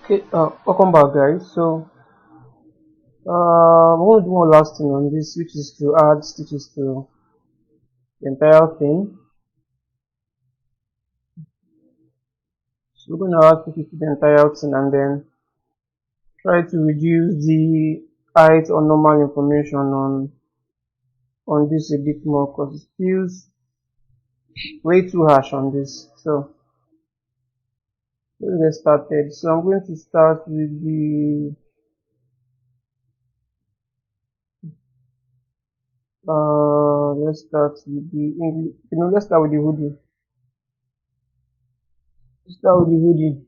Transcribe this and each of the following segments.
Okay, welcome back, guys. So, I'm going to do one last thing on this, which is to add stitches to the entire thing. So, we're going to add stitches to the entire thing and then try to reduce the height or normal information on this a bit more because it feels way too harsh on this. So, let's get started. So, I'm going to start with the let's start with the English. Let's start with the hoodie. Let's start with the hoodie.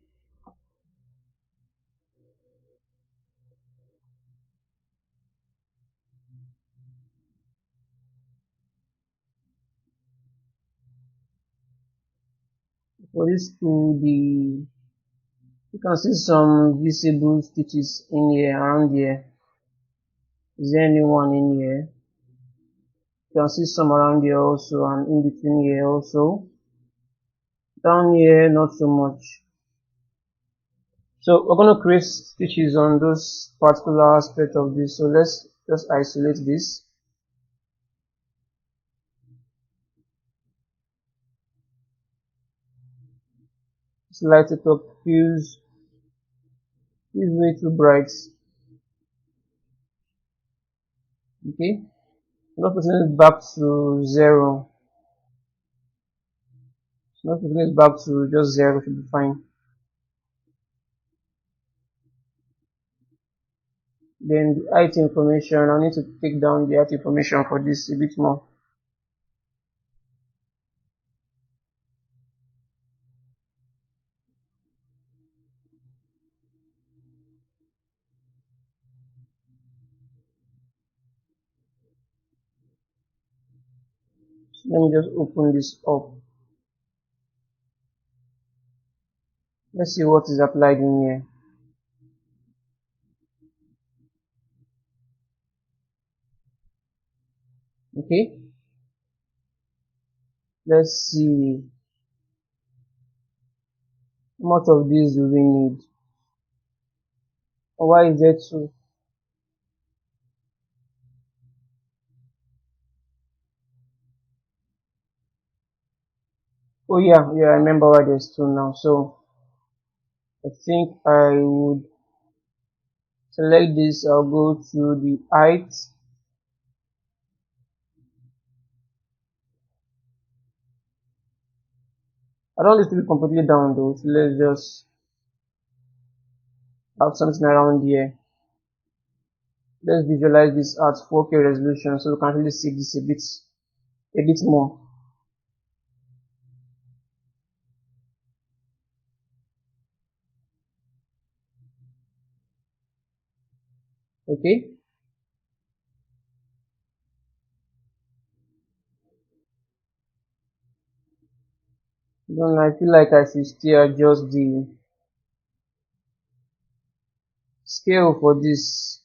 For this to the you can see some visible stitches in here, around here. Is there anyone in here? You can see some around here also and in between here also. Down here, not so much. So we're going to create stitches on those particular aspect of this. So let's just isolate this. Let's light it up. Feels way too bright. Okay. I'm not putting it back to 0. I'm not putting it back to just 0 should be fine. Then the height information, I need to take down the height information for this a bit more. So let me just open this up. Let's see what is applied in here. Okay. Let's see. How much of this do we need? Why is there 2? Oh yeah, I remember why there's 2 now. So I think I would select this. I'll go to the height. I don't want this to be completely down though. So let's just have something around here. Let's visualize this at 4K resolution so we can really see this a bit more. Okay. Then I feel like I should still adjust the scale for this.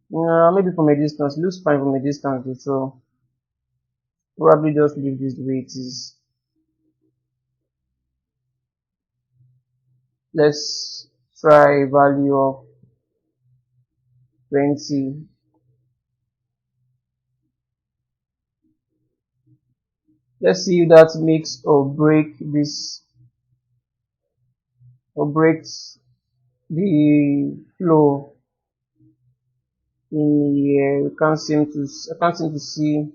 Maybe from a distance. It looks fine from a distance, so probably just leave this the way it is. Let's try value of 20. Let's see if that makes or break this or breaks the flow in here. I can't seem to see.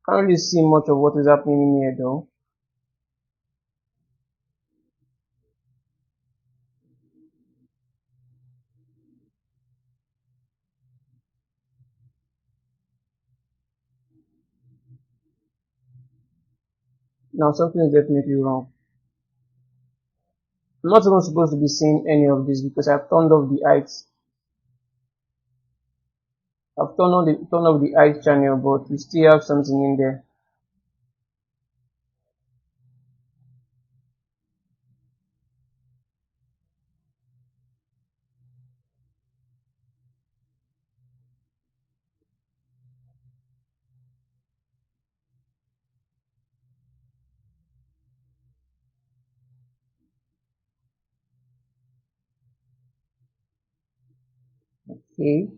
Can't really see much of what is happening in here though. Now something is definitely wrong. I'm not even supposed to be seeing any of this because I've turned off the heights. I've turned off the height channel, but we still have something in there. Okay.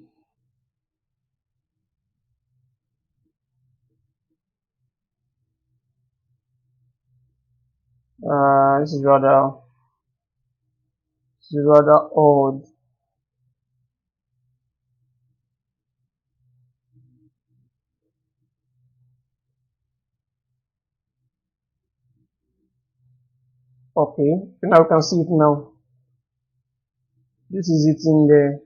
This is rather odd. Okay, so now we can see it now. This is it in there.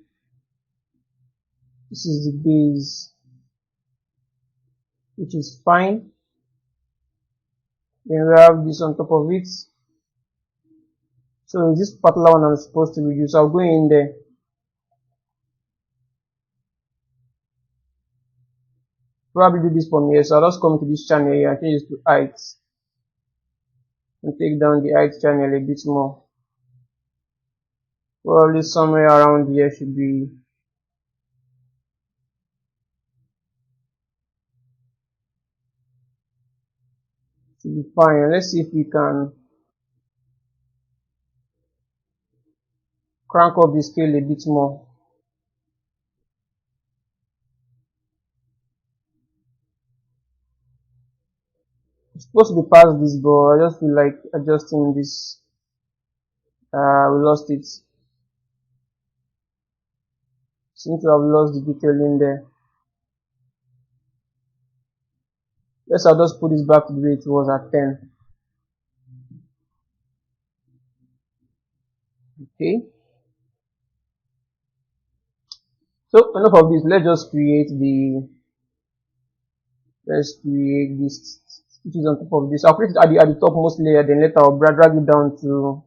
This is the base, which is fine. Then we have this on top of it. So this particular one I'm supposed to reduce. I'll go in there. Probably do this from here. So I'll just come to this channel here and change it to height. And take down the height channel a bit more. Probably somewhere around here should be fine. Let's see if we can crank up the scale a bit more. It's supposed to be past this, but I just feel like adjusting this. We lost it. Seem to have lost the detail in there. Yes, I'll just put this back to the way it was at 10. Okay. So enough of this. Let's create this stitches on top of this. I'll create it at the topmost layer, then later I'll drag it down to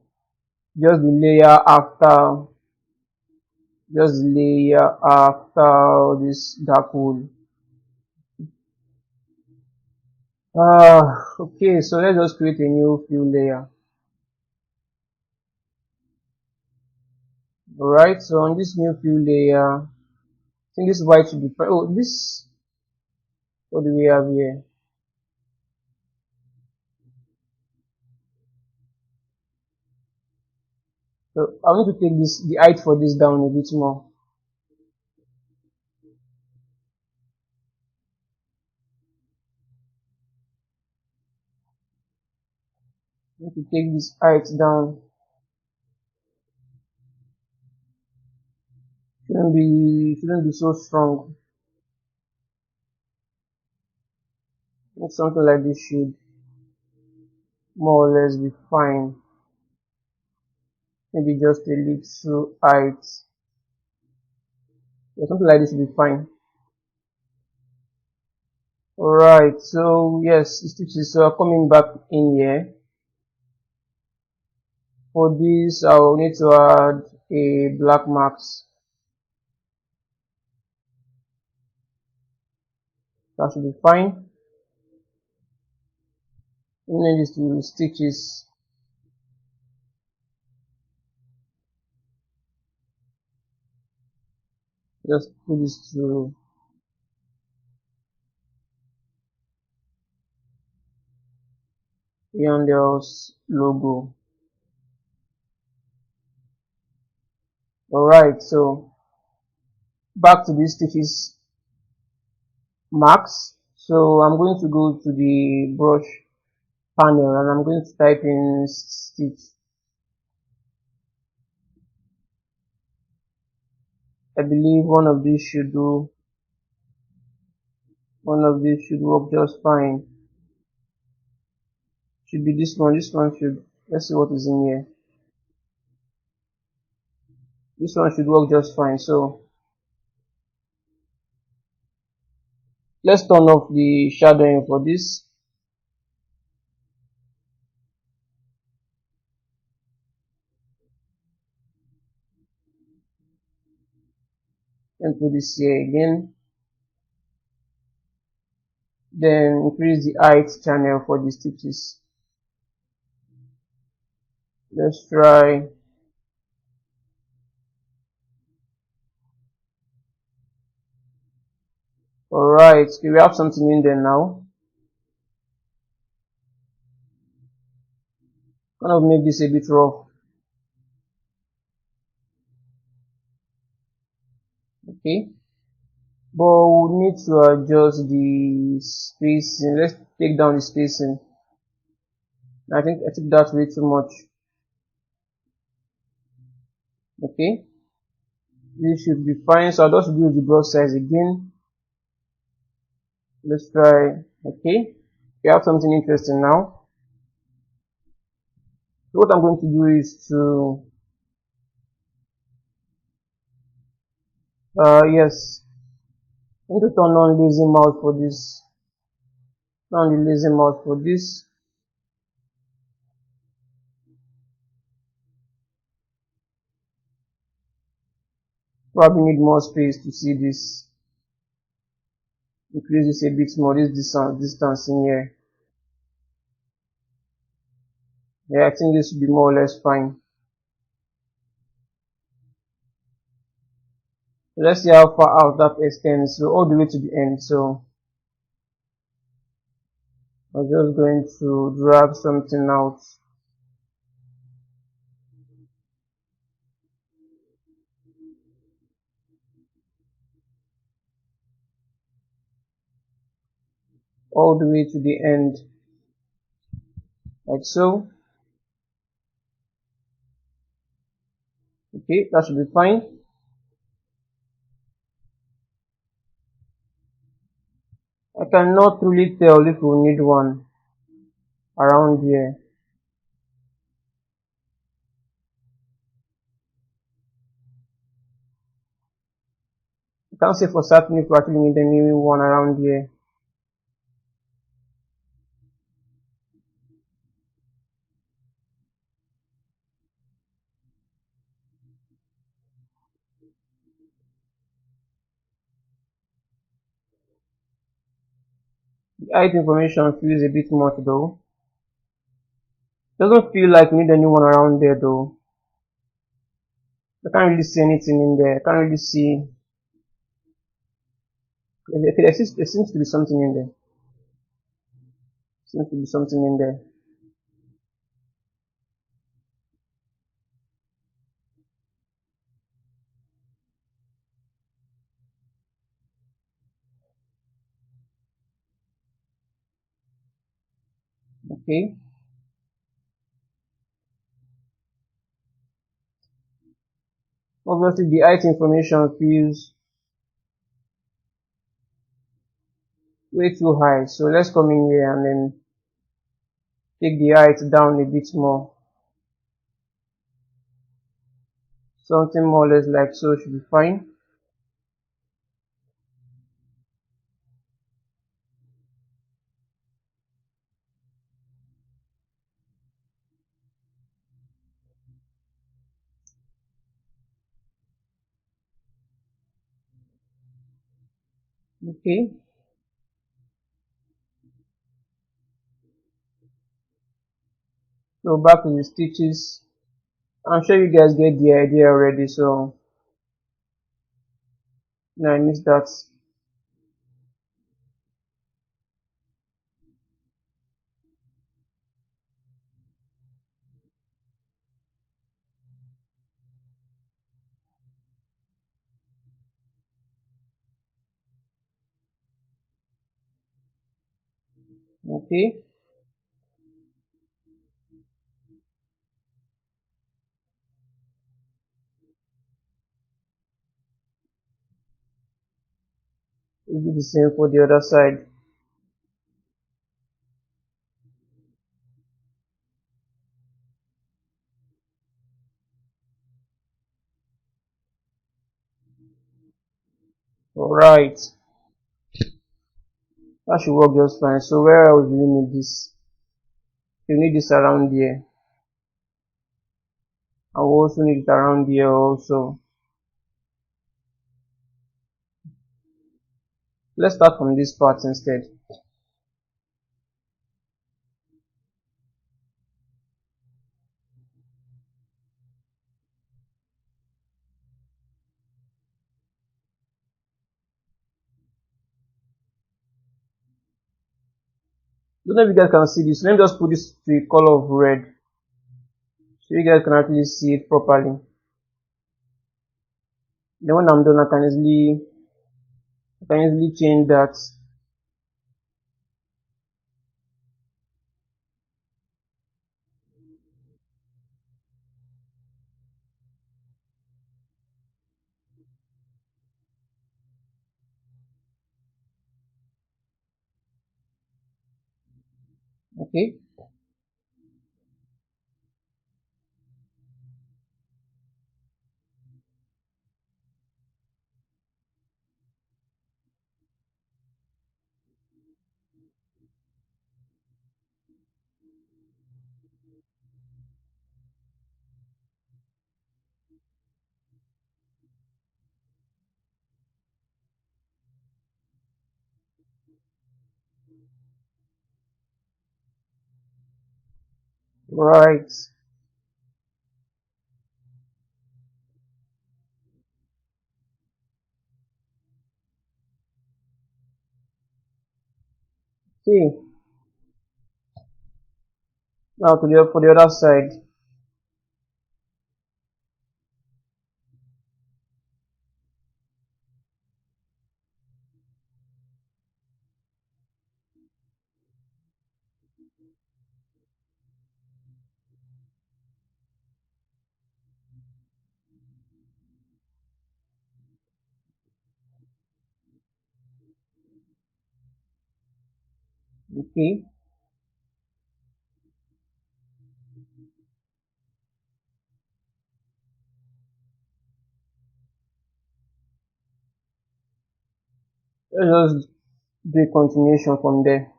just the layer after this dark wool. Okay, so let's just create a new fill layer. Alright, so on this new fill layer, I think this white should be fine. Oh, this, what do we have here? So I need to take the height for this down a bit more. I need to take this height down. Shouldn't be so strong. Something like this should more or less be fine. Maybe just a little height. Yeah, something like this should be fine. Alright, so yes, the stitches are coming back in here. For this, I'll need to add a black marks. That should be fine. And then these two stitches. Just put this to Yondel's logo. Alright, so back to these stitches marks. So I'm going to go to the brush panel and I'm going to type in stitch. I believe one of these should work just fine. Should be this one. Let's see what is in here. This one should work just fine. So let's turn off the shadowing for this. And put this here again. Then increase the height channel for the stitches. Let's try. Alright, okay, we have something in there now. Kind of make this a bit rough. Okay, but we need to adjust the spacing. Let's take down the spacing. I think I took that way too much. Okay, this should be fine. So I'll just do the brush size again. Let's try. Okay, we have something interesting now. So what I'm going to do is to yes, I'm going to turn on lazy mouth for this. Turn on the lazy mouth for this. Probably need more space to see this. Increase this a bit more. This distance in here. Yeah, I think this should be more or less fine. So let's see how far out that extends. So all the way to the end. So I'm just going to drag something out. All the way to the end. Like so. Okay, that should be fine. I cannot really tell if we need one around here. I can't say for certain if we actually need any one around here. The height information feels a bit much though. Doesn't feel like we need anyone around there though. I can't really see anything in there. I can't really see. Okay, there seems to be something in there. Seems to be something in there. Okay. Obviously the height information feels way too high. So let's come in here and then take the height down a bit more. Something more or less like so should be fine. Okay. So back to the stitches. I'm sure you guys get the idea already. So now I missed that. Okay. We'll do the same for the other side. Alright. That should work just fine. So where else do you need this? You need this around here. And we also need it around here also. Let's start from this part instead. Don't know if you guys can see this. Let me just put this to a color of red. So you guys can actually see it properly. Then when I'm done, I can easily change that. Okay. Right. Okay. Now for the other side. Okay. Let's just do a continuation from there.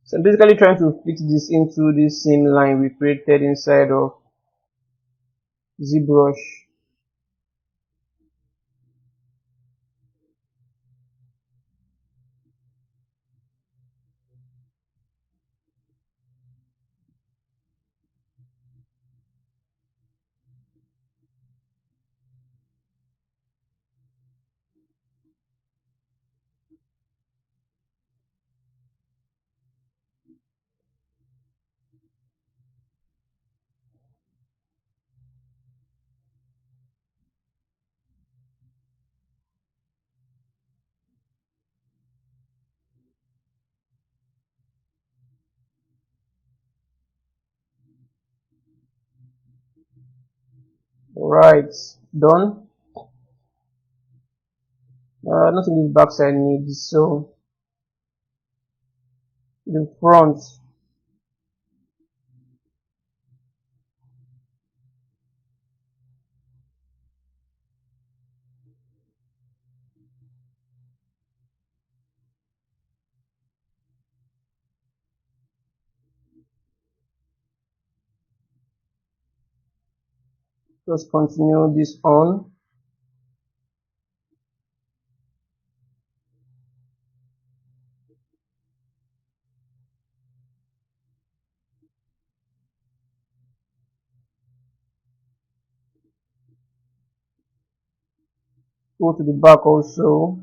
So I'm basically trying to fit this into this same line we created inside of ZBrush. Right. Done. Nothing this backside needs. So the front just continue this on. Go to the back also.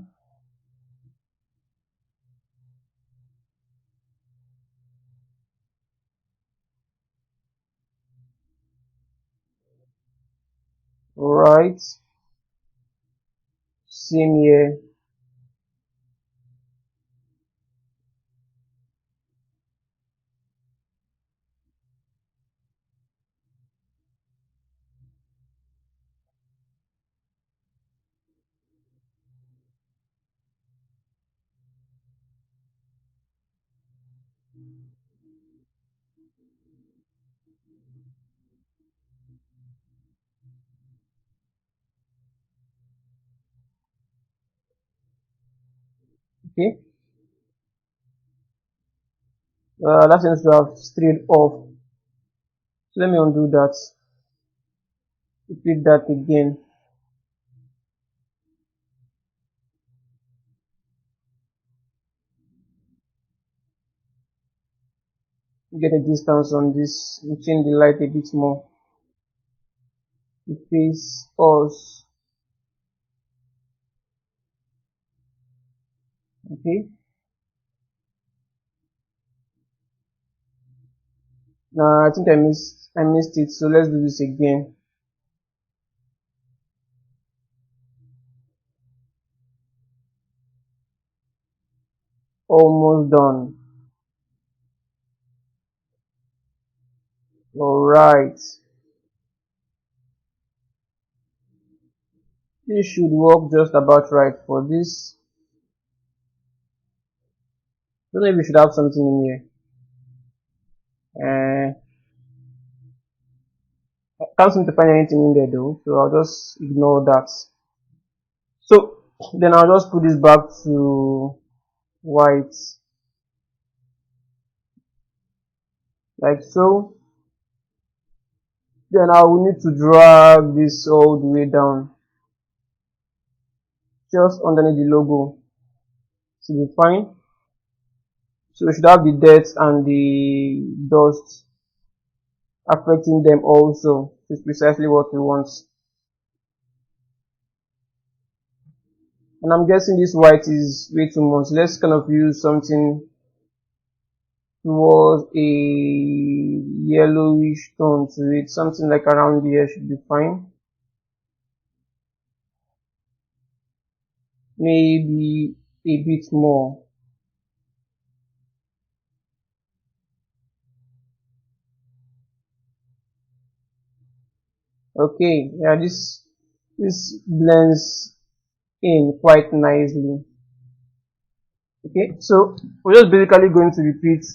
Right. Same here. Okay. That seems to have strayed off. So let me undo that. Repeat that again. Get a distance on this. Change the light a bit more. To face us. Okay. Now I think I missed it. So let's do this again. Almost done. Alright. This should work just about right for this. Don't know if we should have something in here. I can't seem to find anything in there though, so I'll just ignore that. So then I'll just put this back to white, like so. Then I will need to drag this all the way down, just underneath the logo. Should be fine. So we should have the dirt and the dust affecting them also. It's precisely what we want. And I'm guessing this white is way too much. Let's kind of use something towards a yellowish tone to it. Something like around here should be fine. Maybe a bit more. Okay, yeah, this blends in quite nicely. Okay, so we're just basically going to repeat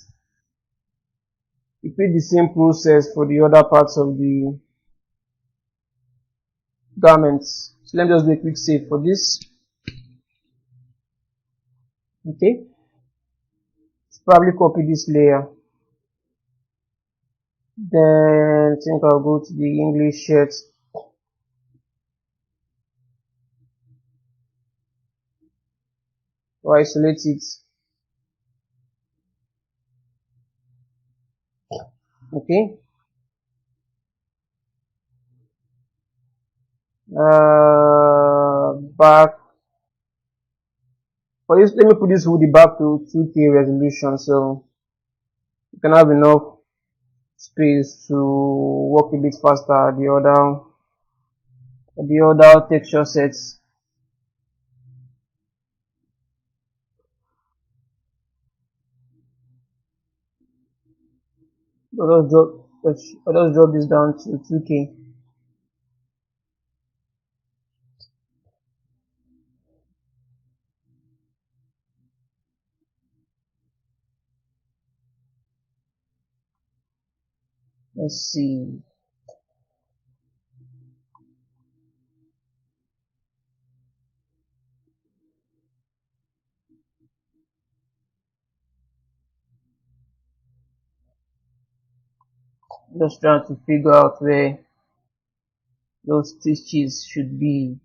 the same process for the other parts of the garments. So let me just do a quick save for this. Okay, let's probably copy this layer. Then I think I'll go to the English shirt. Or isolate it. Okay. Back for this, let me put this hoodie back to 2K resolution, so you can have enough space to work a bit faster. The other texture sets. I'll just drop this down to 2K. Let's see. Just trying to figure out where those stitches should be.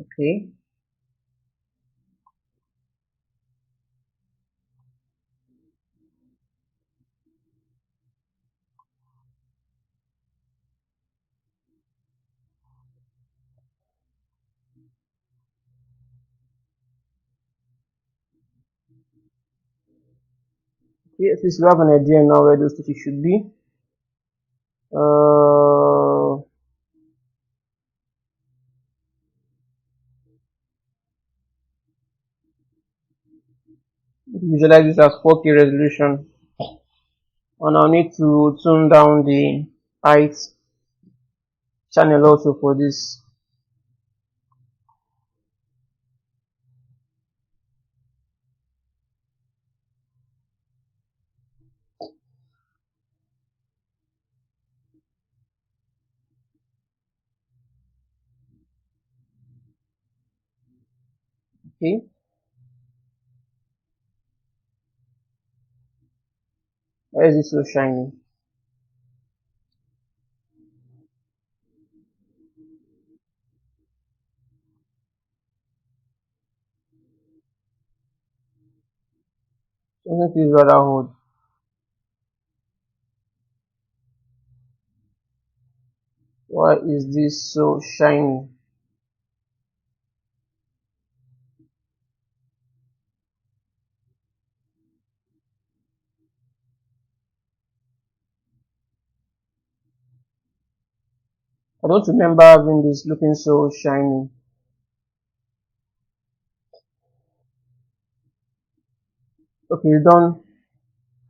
Okay. Yes, we have an idea now where those stitches should be. Visualize this as 4K resolution, and I'll need to tune down the height channel also for this. Okay. Why is it so shiny? Something feels rather hot. Why is this so shiny? I don't remember having this looking so shiny. Okay, it's done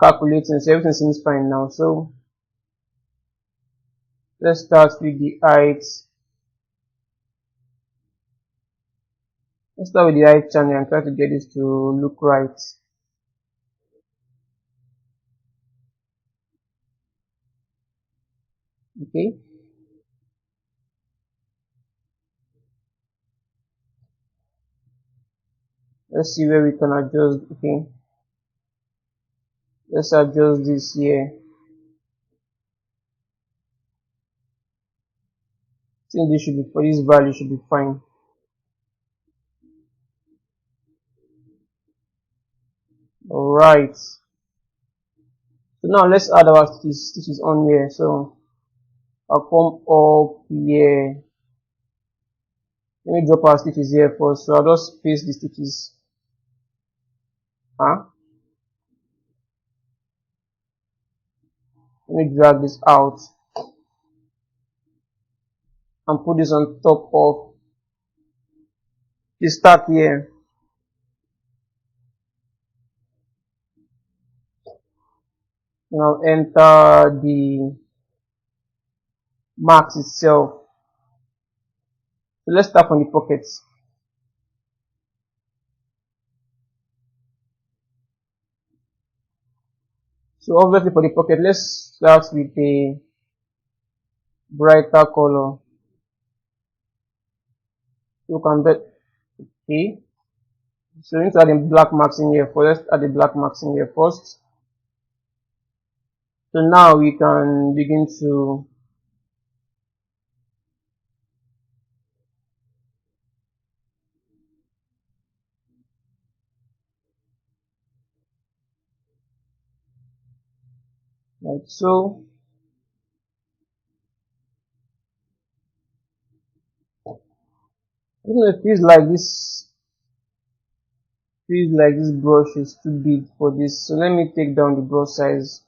calculating, so everything seems fine now. So let's start with the height. Let's start with the height channel and try to get this to look right. Okay, let's see where we can adjust. Okay, let's adjust this here. I think this should be, for this value should be fine. Alright, so now let's add our stitches on here. So I'll come up here. Let me drop our stitches here first. So I'll just paste the stitches. Let me drag this out and put this on top of the stack here. Now enter the marks itself. So let's start from the pockets. So obviously for the pocket, let's start with a brighter color. You can bet. Okay. So we need to add the black marks in here first. Let's add the black marks in here first. So now we can begin to like so. I don't know, it feels like this brush is too big for this. So let me take down the brush size.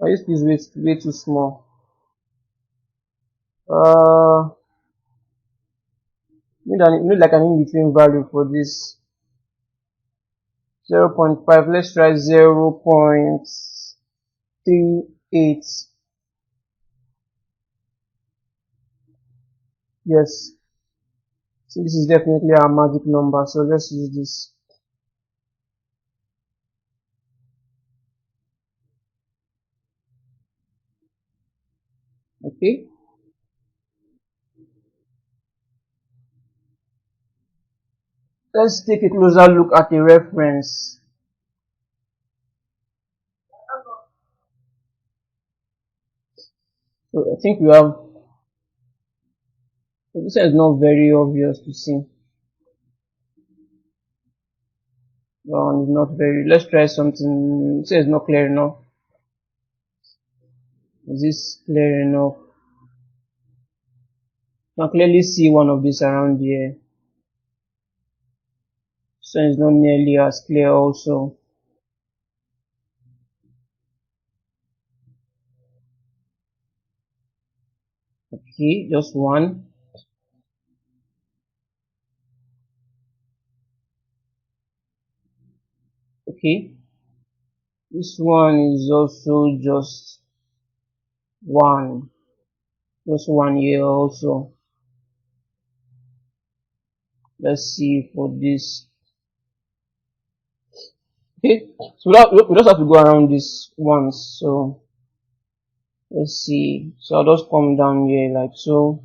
This is way too small. Need like an in-between value for this. 0.5. Let's try 0.38. Yes. So this is definitely our magic number. So let's use this. Okay. Let's take a closer look at the reference. So I think we have, so this is not very obvious to see. No, it's not very, let's try something. This is not clear enough. Is this clear enough? You can clearly see one of these around here. So it's not nearly as clear also. Okay, just one. Okay, this one is also just one. Just one here also. Let's see for this. Okay, so we just have to go around this once. So let's see. So I'll just come down here like so.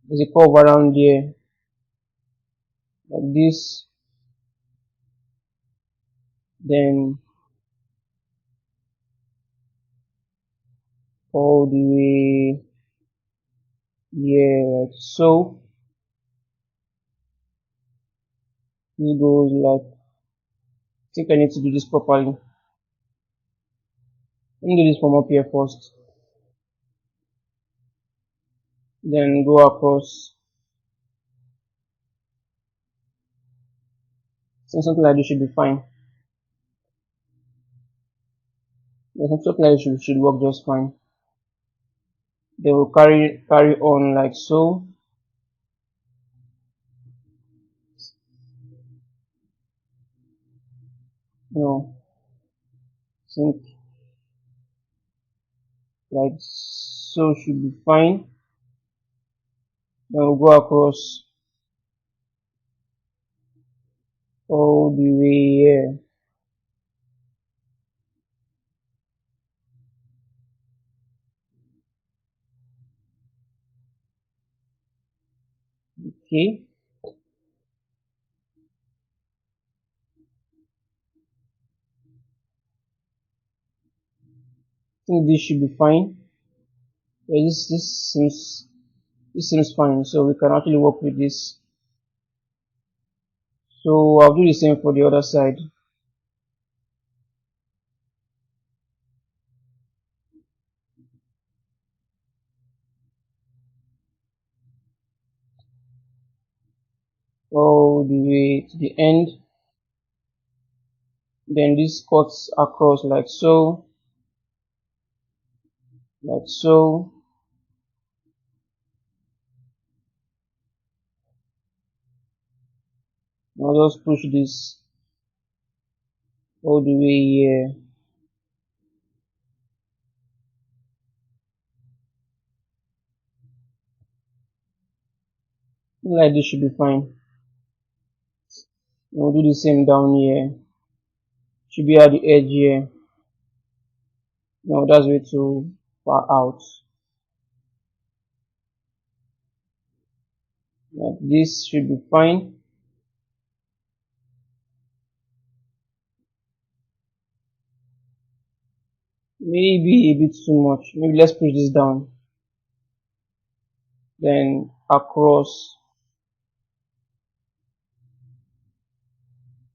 There's a curve around here like this. Then all the way here like so. This goes like, I think I need to do this properly. Let me do this from up here first. Then go across. So something like this should be fine. Yeah, something like this should work just fine. they will carry on like so. No, think like so should be fine. Then we'll go across all the way here. Okay. I think this should be fine. Yeah, this seems fine, so we can actually work with this. So I'll do the same for the other side. All the way to the end. Then this cuts across like so, like so. Now just push this all the way here. Like this should be fine. We'll do the same down here. Should be at the edge here. No, that's way too far out. Like this should be fine. Maybe a bit too much. Maybe let's push this down. Then across.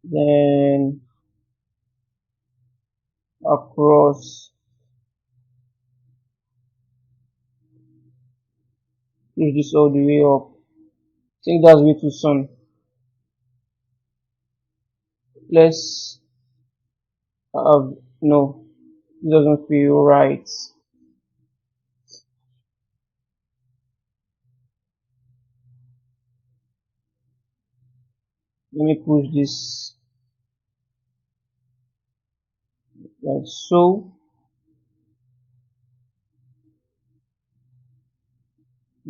Then across. Push this all the way up. I think that's way too soon. Let's no, it doesn't feel right. Let me push this like so.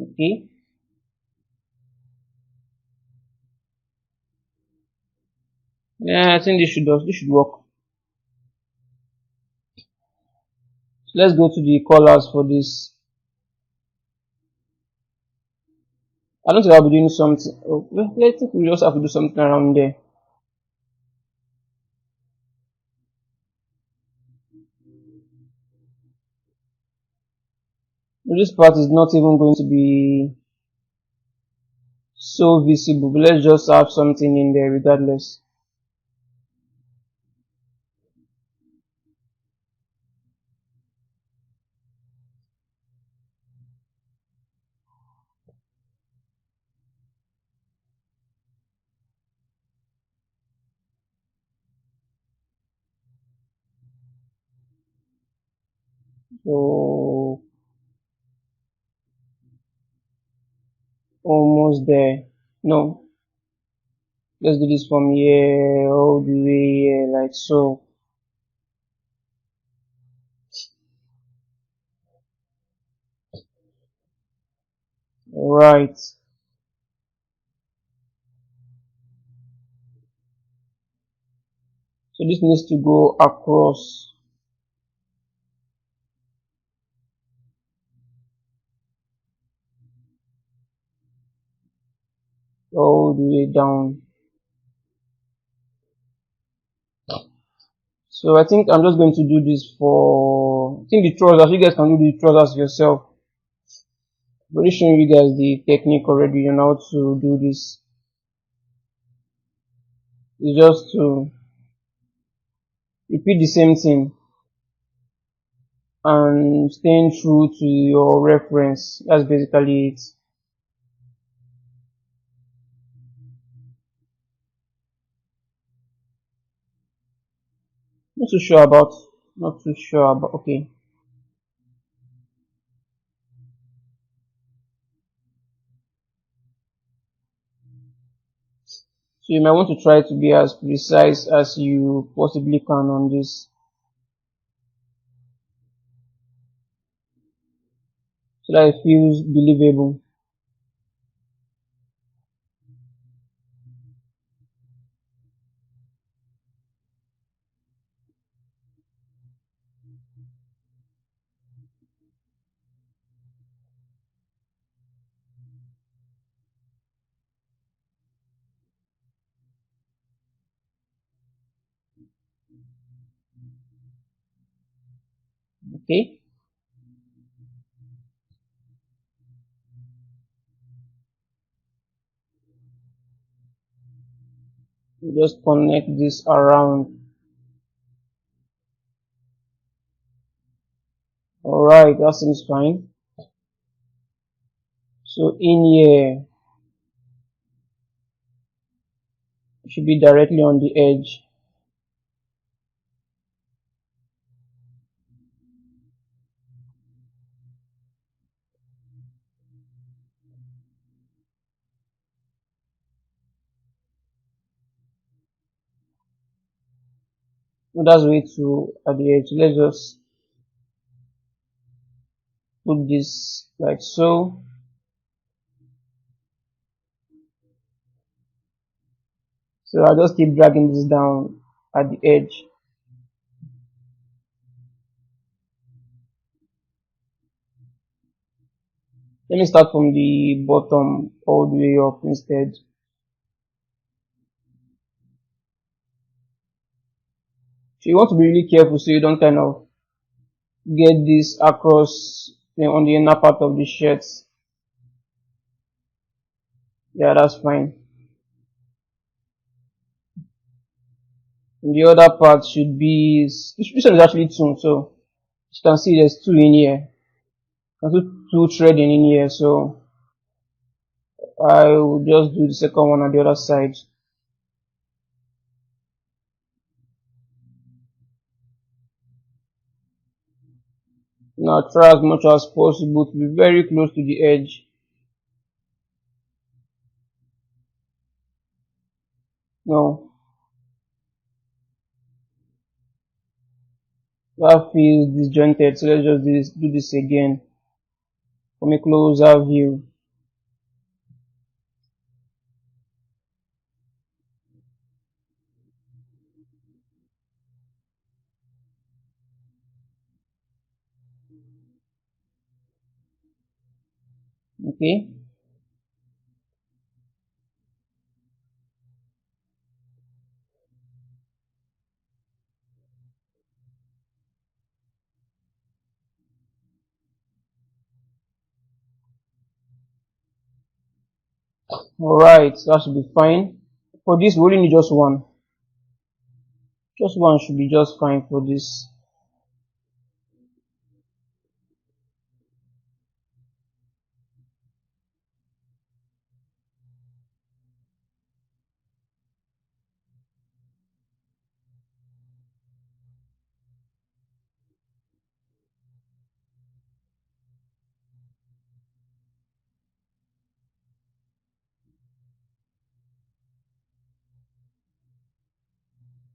Okay. Yeah, I think this should work. So let's go to the colors for this. I don't think I'll be doing something. Oh, well, I think we just have to do something around there. This part is not even going to be so visible, but let's just have something in there regardless. So almost there. No, let's do this from here all the way here like so. Right. So this needs to go across all the way down. So I think I'm just going to do this for, I think the trousers, you guys can do the trousers yourself. I've already shown you guys the technique already on how to do this. It's just to repeat the same thing and staying true to your reference. That's basically it. Not too sure about, not too sure about, okay. So you might want to try to be as precise as you possibly can on this, so that it feels believable. Okay, you just connect this around. Alright, that seems fine. So in here, it should be directly on the edge. So that's way too at the edge. Let's just put this like so. So I'll just keep dragging this down at the edge. Let me start from the bottom all the way up instead. So you want to be really careful so you don't kind of get this across on the inner part of the shirt. Yeah, that's fine. And the other part should be, this one is actually two, so you can see there's two in here. And two threading in here, so I will just do the second one on the other side. Now try as much as possible to be very close to the edge. No, that feels disjointed, so let's just do this again from a closer view. Okay, alright, that should be fine. For this, we only need just one. Just one should be just fine for this.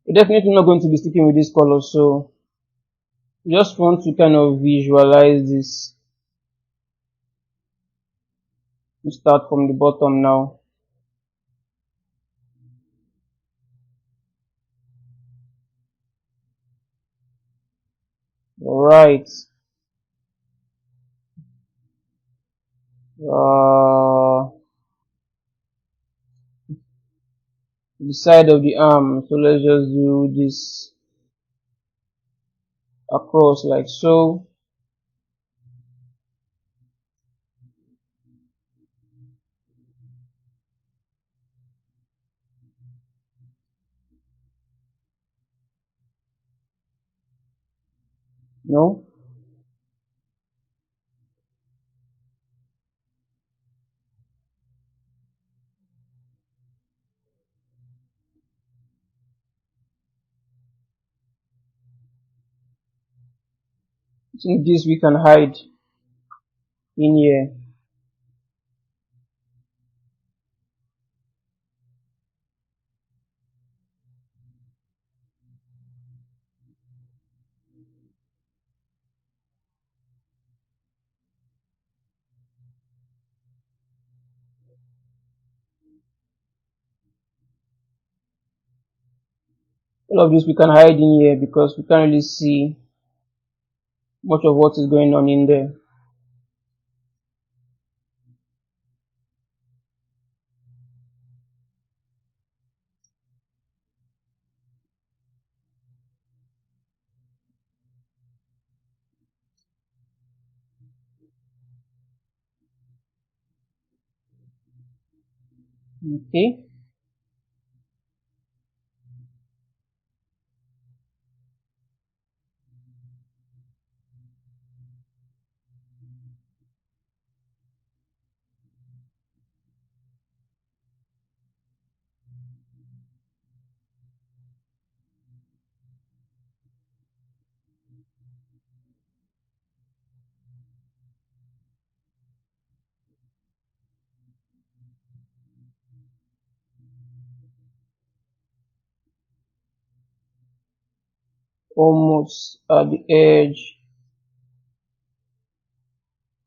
We're definitely not going to be sticking with this color, so you just want to kind of visualize this. We start from the bottom now. Alright. The side of the arm, so let's just do this across like so. No, I think this we can hide in here. All of this we can hide in here because we can't really see much of what is going on in there. Okay. Almost at the edge.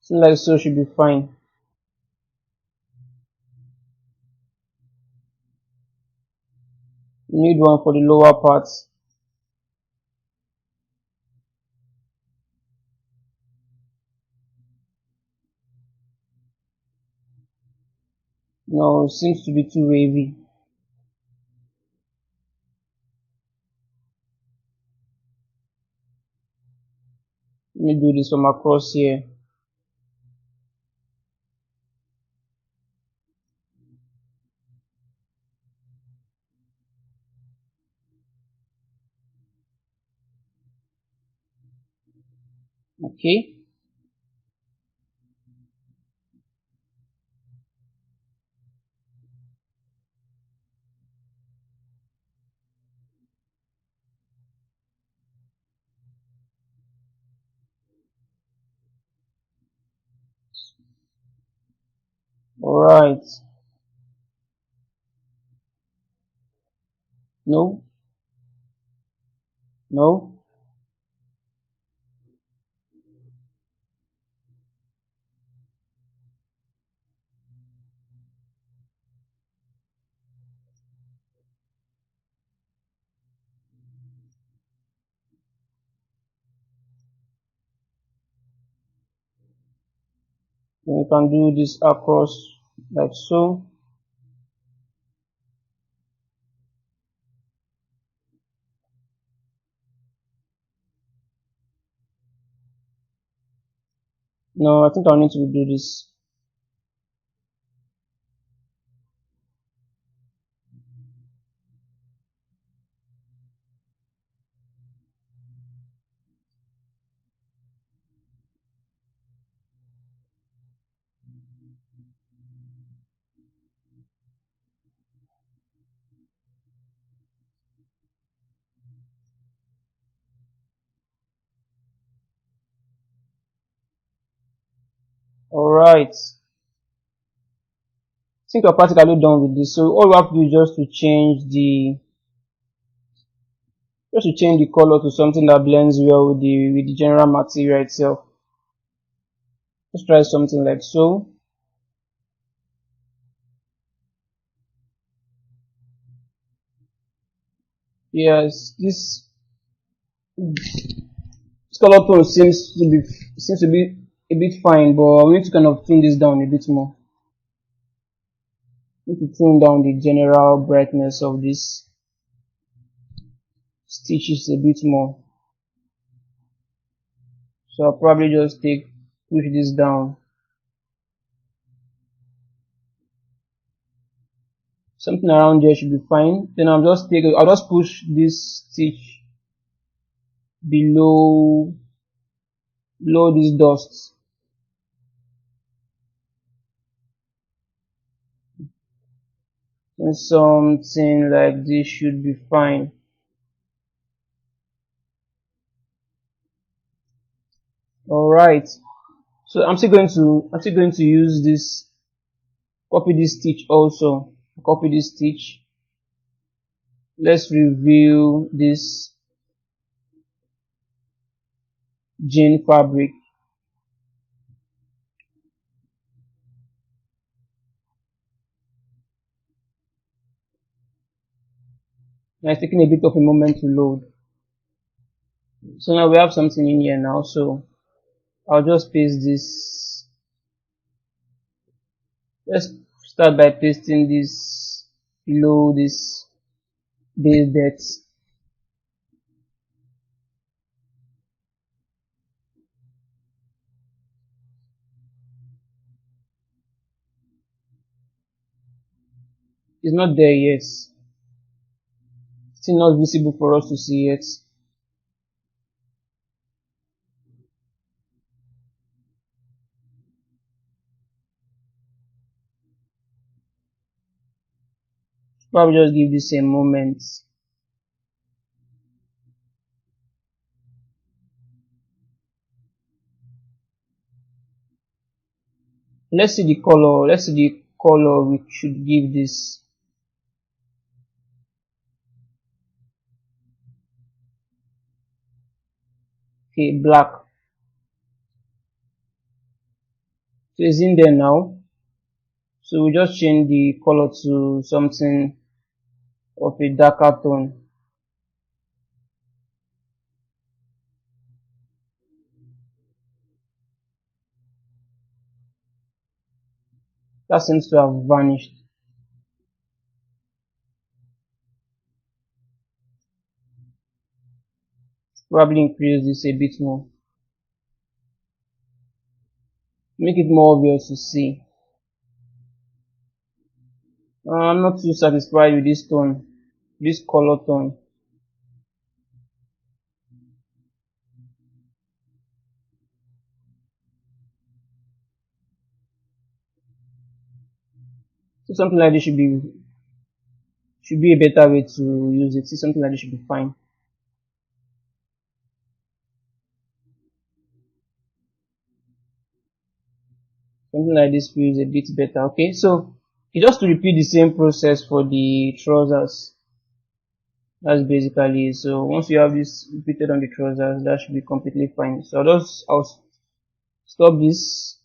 Seems like so should be fine. We need one for the lower part. No, seems to be too wavy. Let me do this from across here. Okay. Alright. No. No. Then we can do this across like so. No, I think I'll need to do this. Alright. I think we're practically done with this. So all we have to do is just to change the color to something that blends well with the general material itself. Let's try something like so. Yes, this color tone seems to be a bit fine, but we need to kind of tone this down a bit more. We need to tone down the general brightness of this stitches a bit more. So I'll probably just push this down. Something around there should be fine. Then I'll just push this stitch below this dust. And something like this should be fine. Alright. So I'm still going to use this, copy this stitch also. Copy this stitch. Let's review this jean fabric. Now it's taking a bit of a moment to load. So now we have something in here now. So I'll just paste this. Let's start by pasting this below this base depth. It's not there yet. Still not visible for us to see yet. Probably just give this a moment. Let's see the color. Let's see the color we should give this. Okay, black. So it's in there now. So we just change the color to something of a darker tone. That seems to have vanished. Probably increase this a bit more. Make it more obvious to see. I'm not too satisfied with this tone, this color tone. So something like this should be a better way to use it. See, something like this should be fine. Something like this feels a bit better. Okay, so it's just to repeat the same process for the trousers. That's basically it. So once you have this repeated on the trousers, that should be completely fine. So I'll stop this